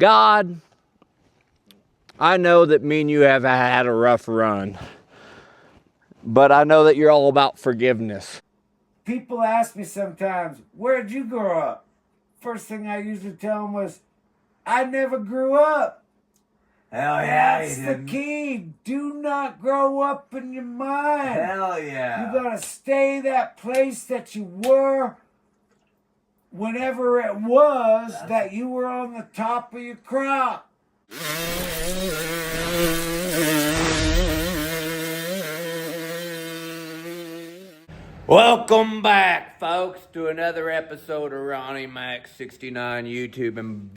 God, I know that me and you have had a rough run, but I know that you're all about forgiveness. People ask me sometimes, where'd you grow up? First thing I usually tell them was, I never grew up. Hell yeah, That's the key. Do not grow up in your mind. Hell yeah. You gotta stay that place that you were whenever it was that you were on the top of your crop. Welcome back, folks, to another episode of Ronnie Mac 69 YouTube, and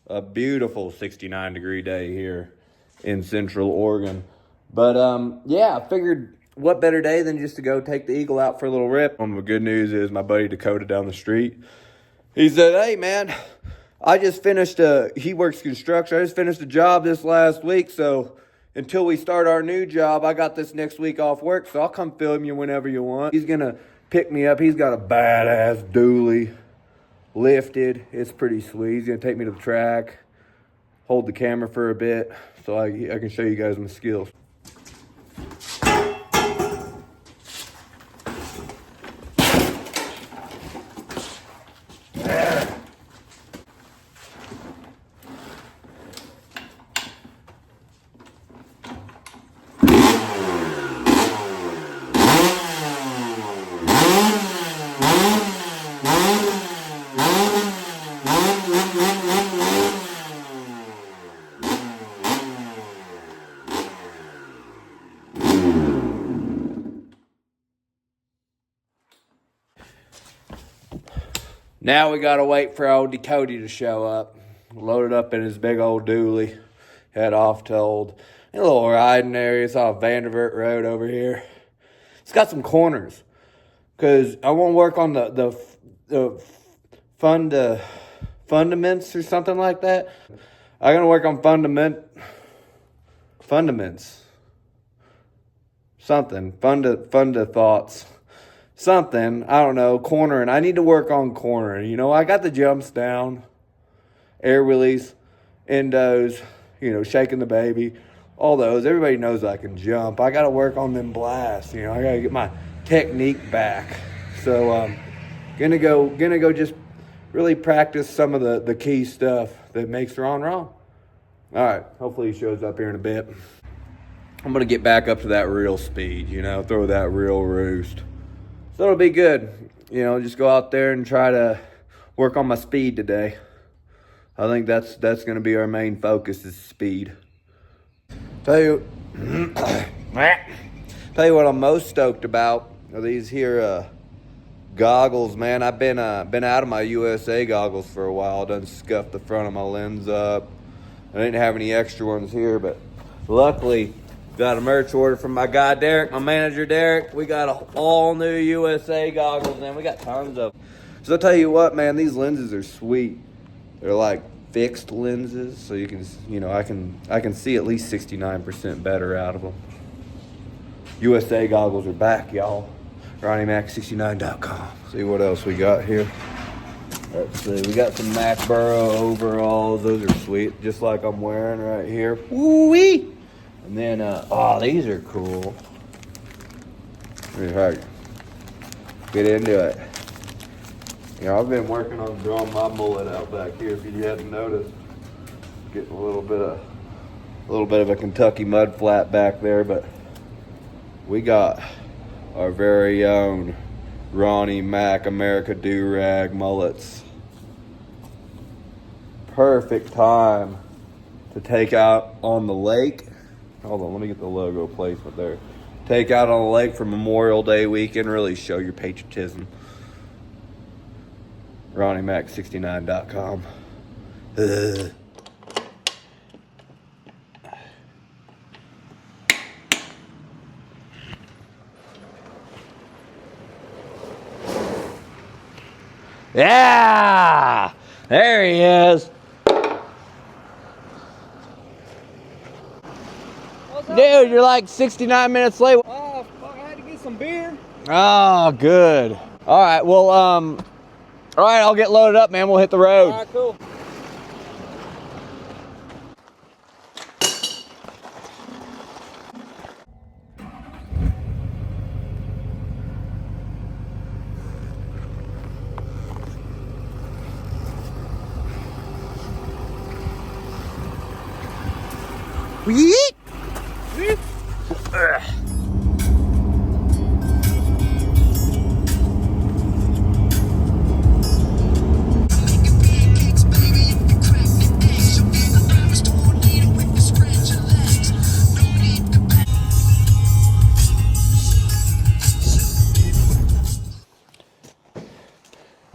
a beautiful 69-degree day here in Central Oregon. But yeah, I figured what better day than just to go take the Eagle out for a little rip. The good news is my buddy Dakota down the street, he said, hey man, I just finished he works construction. I just finished a job this last week, so until we start our new job, I got this next week off work, so I'll come film you whenever you want. He's gonna pick me up. He's got a badass dually lifted. It's pretty sweet. He's gonna take me to the track, hold the camera for a bit, so I can show you guys my skills. Now we gotta wait for old Dakota to show up. Loaded up in his big old dually. Head off to a little riding area. It's off Vanderbilt Road over here. It's got some corners, cause I want to work on the fundaments or something like that. I'm gonna work on fundaments. Something funda thoughts. Something, I don't know, cornering. I need to work on cornering. You know, I got the jumps down, air release, endos, you know, shaking the baby, all those. Everybody knows I can jump. I got to work on them blasts. You know, I got to get my technique back. So, gonna go just really practice some of the key stuff that makes Ron wrong. All right, hopefully he shows up here in a bit. I'm gonna get back up to that real speed, you know, throw that real roost. So it'll be good, you know, just go out there and try to work on my speed today. I think that's going to be our main focus is speed. Tell you what I'm most stoked about are these here goggles, man. I've been out of my USA goggles for a while. Done scuffed the front of my lens up. I didn't have any extra ones here, but luckily got a merch order from my guy Derek, my manager Derek. We got all new USA goggles, and we got tons of them. So I'll tell you what, man, these lenses are sweet. They're like fixed lenses, so you can, you know, I can see at least 69% better out of them. USA goggles are back, y'all. RonnieMac69.com. See what else we got here. Let's see, we got some Mac Burrow overalls. Those are sweet, just like I'm wearing right here. Woo-wee! And then, oh, these are cool. Pretty hard. Get into it. You know, I've been working on drawing my mullet out back here. If you hadn't noticed, getting a little bit of a Kentucky mud flat back there. But we got our very own Ronnie Mac America Do-Rag mullets. Perfect time to take out on the lake. Hold on, let me get the logo placement there. Take out on the lake for Memorial Day weekend. Really show your patriotism. RonnieMac69.com. Yeah! There he is. Dude, you're like 69 minutes late. Oh, fuck, I had to get some beer. Oh, good. All right, well, all right, I'll get loaded up, man. We'll hit the road. All right, cool. Yeet.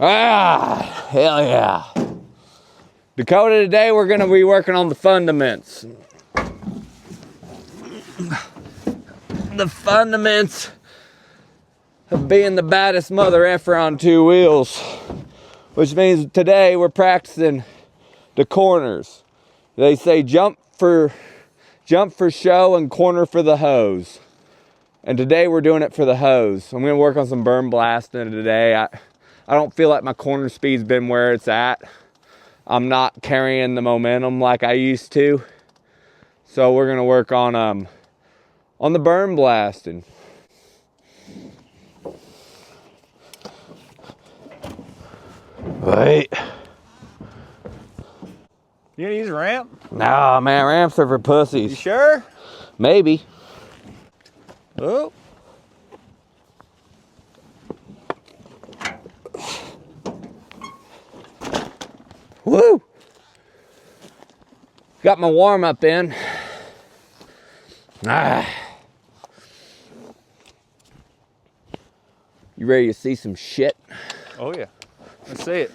Ah, hell yeah. Dakota, today we're gonna be working on the fundaments. The fundaments of being the baddest mother effer on two wheels. Which means today we're practicing the corners. They say jump for show and corner for the hose. And today we're doing it for the hose. I'm gonna work on some berm blasting today. I don't feel like my corner speed's been where it's at. I'm not carrying the momentum like I used to. So we're gonna work on the berm blasting. Wait. You gonna use a ramp? Nah, man, ramps are for pussies. You sure? Maybe. Oh. Woo! Got my warm up in. Ah. You ready to see some shit? Oh yeah. Let's see it.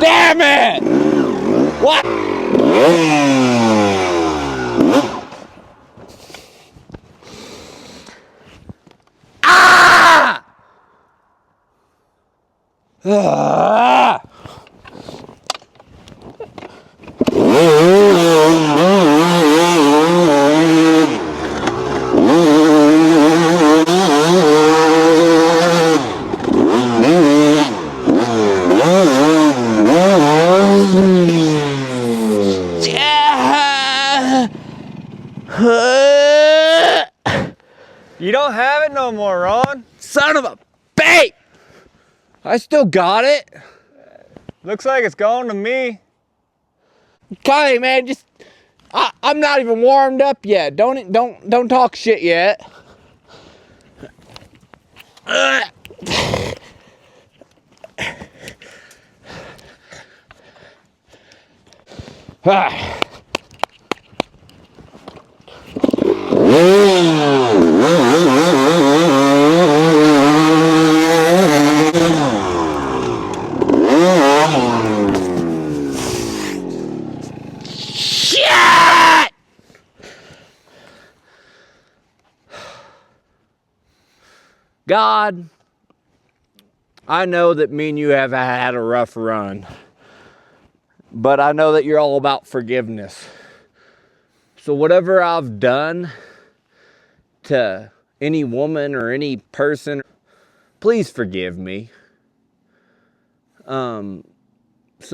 Damn it! What? Ah! Ah! You don't have it no more, Ron. Son of a bait! I still got it. Looks like it's gone to me. Okay, man, just I'm not even warmed up yet. Don't talk shit yet. Ah. Shit! God, I know that me and you have had a rough run, but I know that you're all about forgiveness. So whatever I've done to any woman or any person, please forgive me. So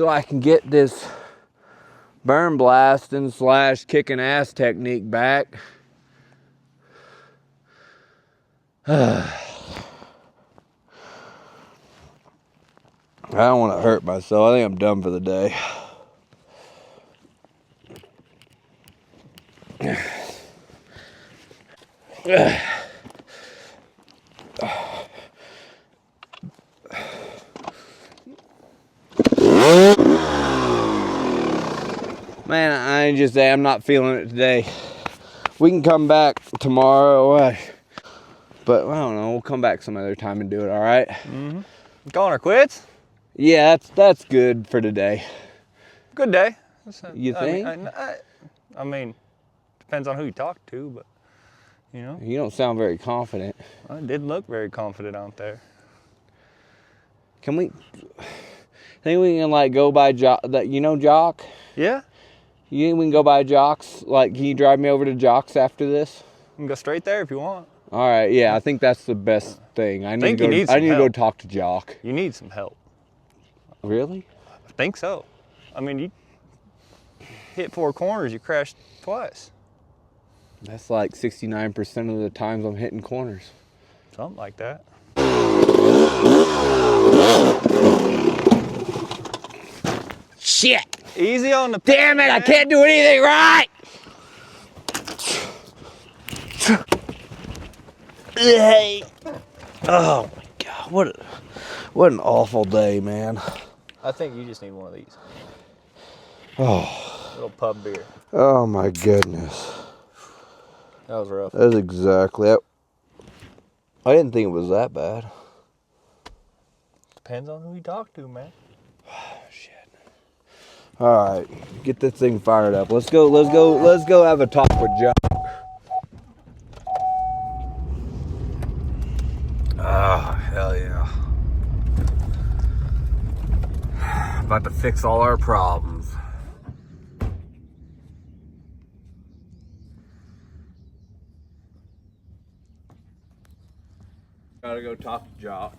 I can get this berm blasting / kicking ass technique back. I don't want to hurt myself. I think I'm done for the day. Man, I just say I'm not feeling it today. We can come back tomorrow, but I don't know. We'll come back some other time and do it. All right? Mm-hmm. Calling her quits? Yeah, that's good for today. Good day. You think? I mean, depends on who you talk to, but you know. You don't sound very confident. I didn't look very confident out there. Can we? Think we can like go by Jock? That you know Jock? Yeah. You think we can go by Jock's? Like, can you drive me over to Jock's after this? You can go straight there if you want. All right. Yeah, I think that's the best thing. I need you need some I need to go help. talk to Jock. You need some help. Really? I think so. I mean, you hit 4 corners, you crashed twice. That's like 69% of the times I'm hitting corners. Something like that. Shit! Easy on the Damn it! I can't do anything right. Oh my God! What an awful day, man. I think you just need one of these. Oh. Little pub beer. Oh my goodness. That was rough. That's exactly it. I didn't think it was that bad. Depends on who you talk to, man. Shit. All right, get this thing fired up. Let's go have a talk with Jock. Oh, hell yeah. About to fix all our problems. Gotta go talk to Jock.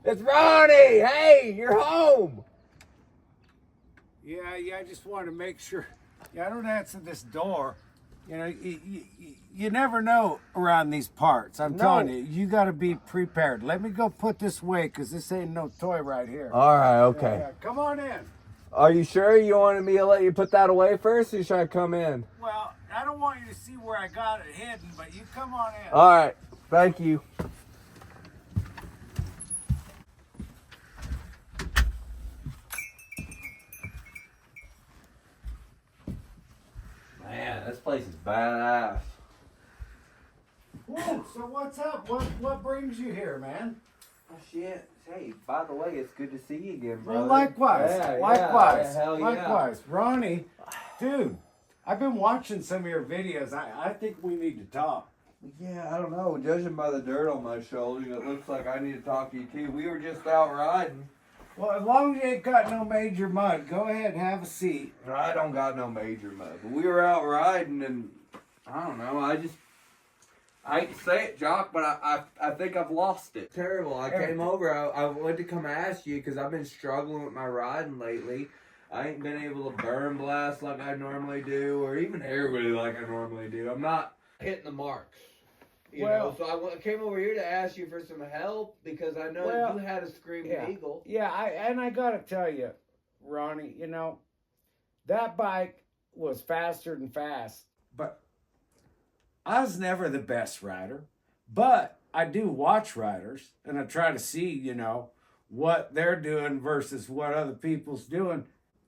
It's Ronnie! Hey, you're home! Yeah, I just wanted to make sure. Yeah, I don't answer this door. You know, you never know around these parts. I'm telling you, you got to be prepared. Let me go put this away because this ain't no toy right here. All right, okay. Yeah, come on in. Are you sure you wanted me to let you put that away first, or you should I come in? Well, I don't want you to see where I got it hidden, but you come on in. All right, thank you. Man, this place is badass. Whoa, so what's up? What brings you here, man? Oh shit! Hey, by the way, it's good to see you again, brother. Well, likewise, Yeah, likewise, hell yeah. likewise. Ronnie, dude, I've been watching some of your videos. I think we need to talk. Yeah, I don't know. Judging by the dirt on my shoulders, it looks like I need to talk to you too. We were just out riding. Well, as long as you ain't got no major mud, go ahead and have a seat. I don't got no major mud, but we were out riding, and I don't know. I hate to say it, Jock, but I think I've lost it. Terrible. I came over. I wanted to come ask you because I've been struggling with my riding lately. I ain't been able to berm blast like I normally do, or even everybody like I normally do. I'm not hitting the marks. You know, so I came over here to ask you for some help because I know you had a Screamin Eagle. Yeah, I gotta tell you, Ronnie, you know, that bike was faster than fast. But I was never the best rider. But I do watch riders, and I try to see, you know, what they're doing versus what other people's doing.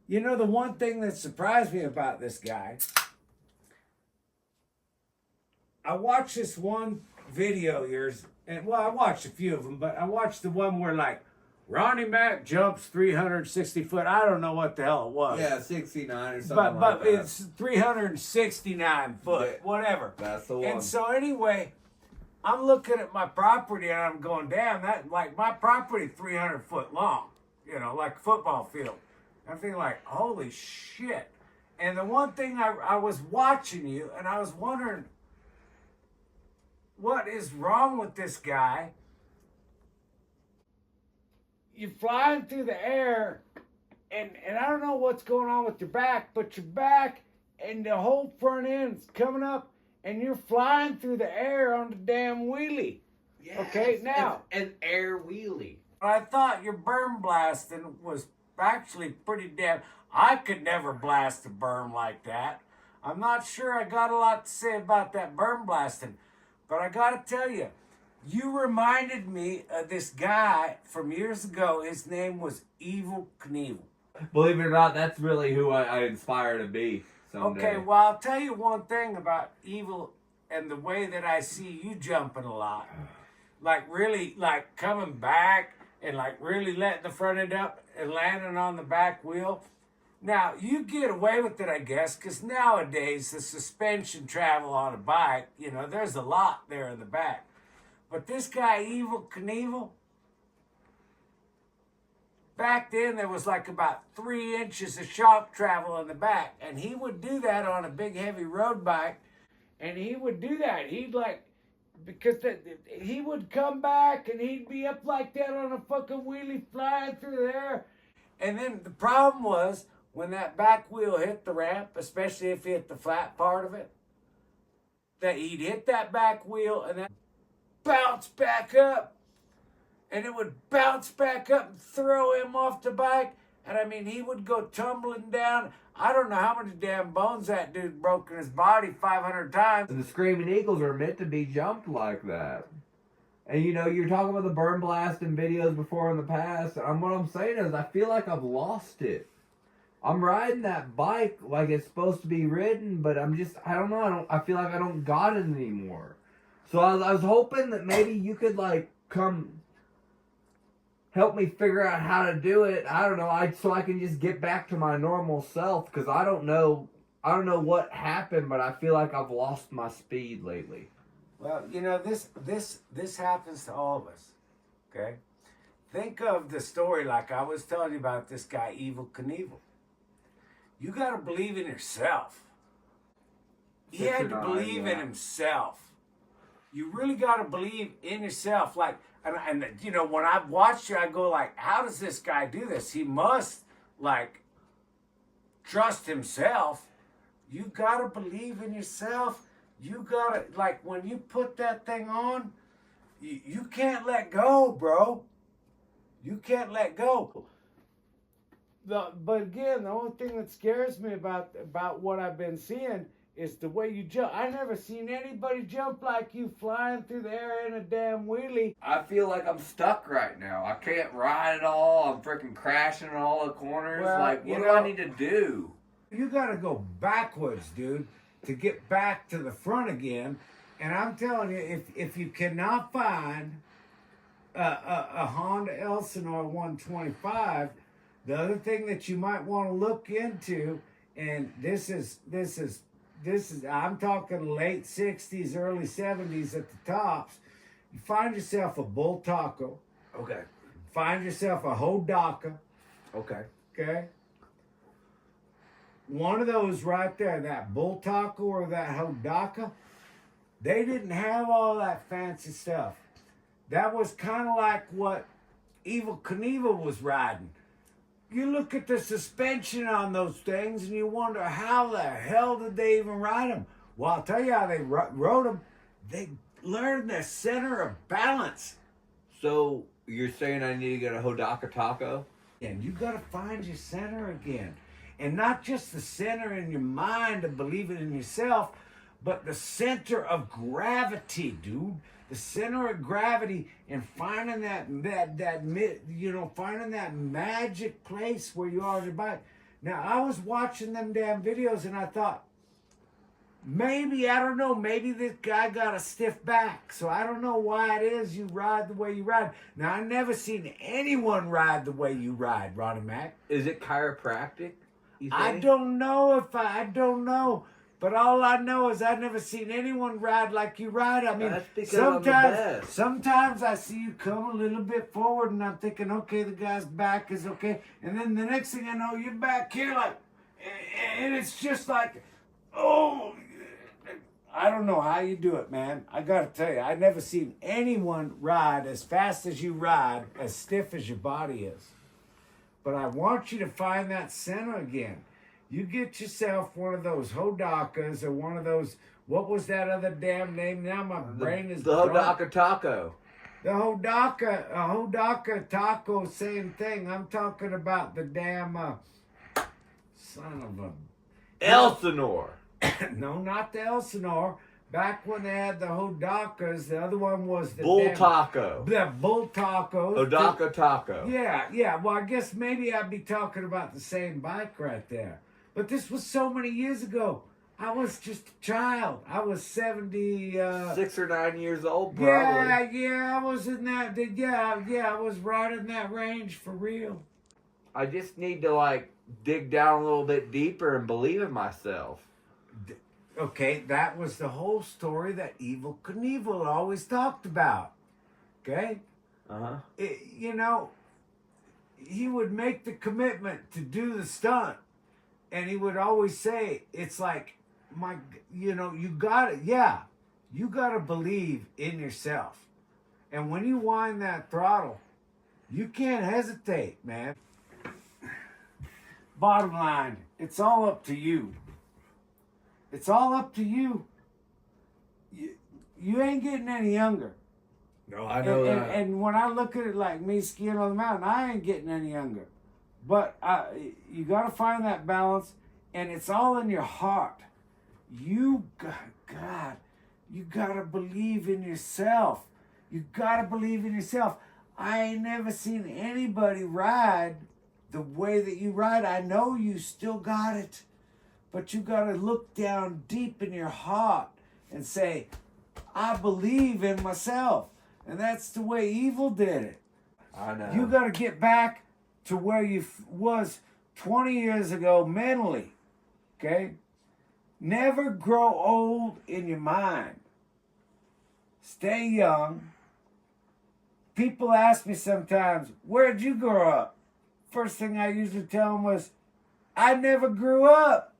You know, the one thing that surprised me about this guy, I watched this one video of yours, and well, I watched a few of them, but I watched the one where like Ronnie Mac jumps 360 foot. I don't know what the hell it was. Yeah, 69 or something But like that. it's 369 foot, Yeah, whatever. that's the one. And so anyway, I'm looking at my property and I'm going, damn, that like my property 300 foot long, you know, like a football field. I'm thinking like, holy shit. And the one thing I was watching you and I was wondering, what is wrong with this guy? You're flying through the air, and I don't know what's going on with your back, but your back and the whole front end's coming up, and you're flying through the air on the damn wheelie. Yes, Okay, now. An air wheelie. I thought your berm blasting was actually pretty damn... I could never blast a berm like that. I'm not sure I got a lot to say about that berm blasting. But I gotta tell you, You reminded me of this guy from years ago. His name was Evel Knievel. Believe it or not, that's really who I aspire to be someday. Okay, well, I'll tell you one thing about Evel and the way that I see you jumping a lot. Like really, like coming back and like really letting the front end up and landing on the back wheel. Now, you get away with it, I guess, because nowadays the suspension travel on a bike, you know, there's a lot there in the back. But this guy, Evel Knievel, back then there was like about 3 inches of shock travel in the back. And he would do that on a big heavy road bike. And he would do that. He'd like, because he would come back and he'd be up like that on a fucking wheelie flying through there. And then the problem was when that back wheel hit the ramp, especially if it hit the flat part of it, that he'd hit that back wheel and then bounce back up. And it would bounce back up and throw him off the bike. And I mean, he would go tumbling down. I don't know how many damn bones that dude broke in his body 500 times. The Screamin Eagles are meant to be jumped like that. And you know, you're talking about the berm blast in videos before in the past. And what I'm saying is, I feel like I've lost it. I'm riding that bike like it's supposed to be ridden, but I don't know. I feel like I don't got it anymore. So I was hoping that maybe you could like come help me figure out how to do it. I don't know. So I can just get back to my normal self, because I don't know what happened, but I feel like I've lost my speed lately. Well, you know, this happens to all of us. Okay? Think of the story like I was telling you about this guy, Evel Knievel. You got to believe in yourself. He had to believe in himself. You really got to believe in yourself. Like, and you know, when I watched you, I go like, how does this guy do this? He must like trust himself. You got to believe in yourself. You got to, like, when you put that thing on, you can't let go, bro. You can't let go. But again, the only thing that scares me about what I've been seeing is the way you jump. I never seen anybody jump like you, flying through the air in a damn wheelie. I feel like I'm stuck right now. I can't ride at all. I'm freaking crashing in all the corners. Well, like, what do I need to do? You got to go backwards, dude, to get back to the front again. And I'm telling you, if you cannot find a Honda Elsinore 125, the other thing that you might want to look into, and this is I'm talking late 60s, early 70s at the tops. You find yourself a Bull Taco. Okay. Find yourself a Hodaka. Okay. Okay. One of those right there, that Bull Taco or that Hodaka, they didn't have all that fancy stuff. That was kind of like what Evel Knievel was riding. You look at the suspension on those things and you wonder, how the hell did they even ride them? Well, I'll tell you how they rode them. They learned the center of balance. So you're saying I need to get a Hodaka Taco? And you got to find your center again. And not just the center in your mind of believing in yourself, but the center of gravity, dude. The center of gravity, and finding finding that magic place where you are on your bike. Now, I was watching them damn videos and I thought, maybe, I don't know, maybe this guy got a stiff back. So I don't know why it is you ride the way you ride. Now, I've never seen anyone ride the way you ride, Ronnie Mac. Is it chiropractic? I don't know. But all I know is I've never seen anyone ride like you ride. I mean, that's because I'm the best. Sometimes I see you come a little bit forward and I'm thinking, okay, the guy's back is okay. And then the next thing I know, you're back here like, and it's just like, oh, I don't know how you do it, man. I got to tell you, I've never seen anyone ride as fast as you ride, as stiff as your body is. But I want you to find that center again. You get yourself one of those Hodakas or one of those, what was that other damn name? Now my brain is the Hodaka Taco. The Hodaka Taco, same thing. I'm talking about the damn son of a Elsinore. No, not the Elsinore. back when they had the Hodakas, the other one was the Bull Taco. The Bull Tacos. Hodaka Taco. Yeah. Well, I guess maybe I'd be talking about the same bike right there. But this was so many years ago. I was just a child. I was 70. 6 or 9 years old, probably. Yeah. I was in that. I was right in that range for real. I just need to like dig down a little bit deeper and believe in myself. Okay, that was the whole story that Evel Knievel always talked about. Okay? You know, he would make the commitment to do the stunt. And he would always say, it's like, you gotta believe in yourself. And when you wind that throttle, you can't hesitate, man. Bottom line, it's all up to you. It's all up to you. You ain't getting any younger. No, I know that. And when I look at it like me skiing on the mountain, I ain't getting any younger. But you got to find that balance, and it's all in your heart. You got to believe in yourself. You got to believe in yourself. I ain't never seen anybody ride the way that you ride. I know you still got it. But you got to look down deep in your heart and say, I believe in myself. And that's the way Evel did it. I know. You got to get back to where you was 20 years ago mentally. Okay? Never grow old in your mind. Stay young. People ask me sometimes, where'd you grow up? First thing I usually tell them was, I never grew up.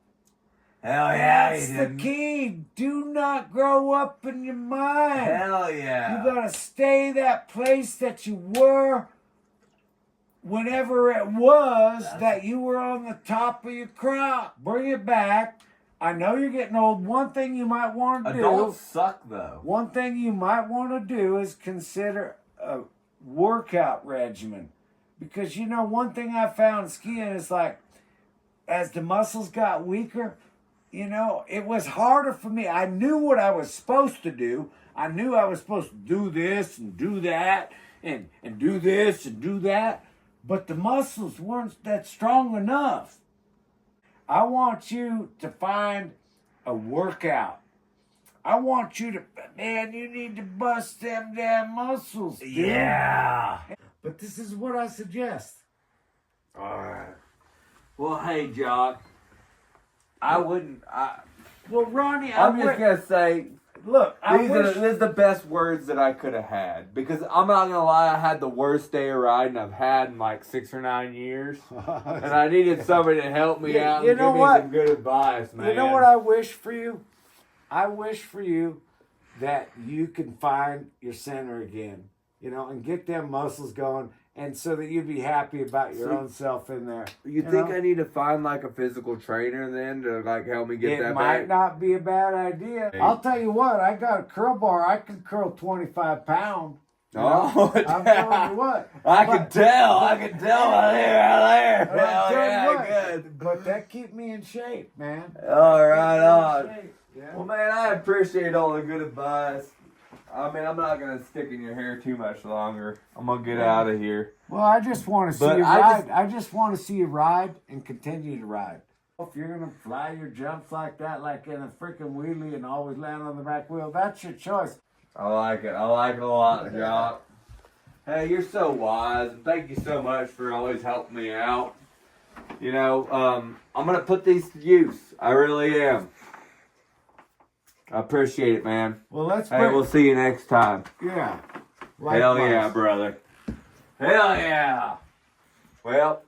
Hell yeah, That's the key. Do not grow up in your mind. Hell yeah. You gotta stay that place that you were whenever it was that you were on the top of your crop. Bring it back. I know you're getting old. One thing you might want to do. Adults suck though. One thing you might want to do is consider a workout regimen. Because you know, one thing I found skiing is like, as the muscles got weaker, you know, it was harder for me. I knew what I was supposed to do. I knew I was supposed to do this and do that and do this and do that. But the muscles weren't that strong enough. I want you to find a workout. I want you to, man, you need to bust them damn muscles, dude. Yeah. But this is what I suggest. All right. Well, hey, Jock. Well, Ronnie, I'm just going to say, look, these are the best words that I could have had. Because I'm not going to lie, I had the worst day of riding I've had in like 6 or 9 years. And I needed somebody to help me out and give me some good advice, man. You know what I wish for you? I wish for you that you can find your center again, you know, and get them muscles going. And so that you'd be happy about your own self in there. You think I need to find like a physical trainer then to like help me get that It might not be a bad idea. I'll tell you what, I got a curl bar. I can curl 25 pounds. Oh, I'm telling you what. I can tell out there. Hell yeah, good. But that keep me in shape, man. All right, on. Yeah. Well, man, I appreciate all the good advice. I mean, I'm not going to stick in your hair too much longer. I'm going to get out of here. Well, I just want to see you ride. I just want to see you ride and continue to ride. If you're going to fly your jumps like that, like in a freaking wheelie and always land on the back wheel, that's your choice. I like it. I like it a lot, Jock. Hey, you're so wise. Thank you so much for always helping me out. You know, I'm going to put these to use. I really am. I appreciate it, man. Well, we'll see you next time. Yeah. Hell yeah, brother. Hell yeah. Well,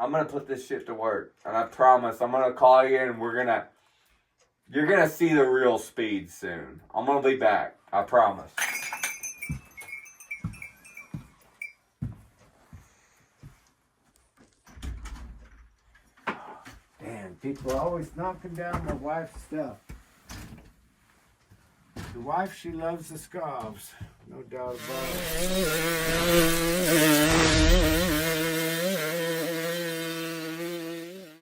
I'm going to put this shit to work. And I promise, I'm going to call you and you're going to see the real speed soon. I'm going to be back. I promise. Damn, people are always knocking down my wife's stuff. The wife, she loves the scarves. No doubt about it.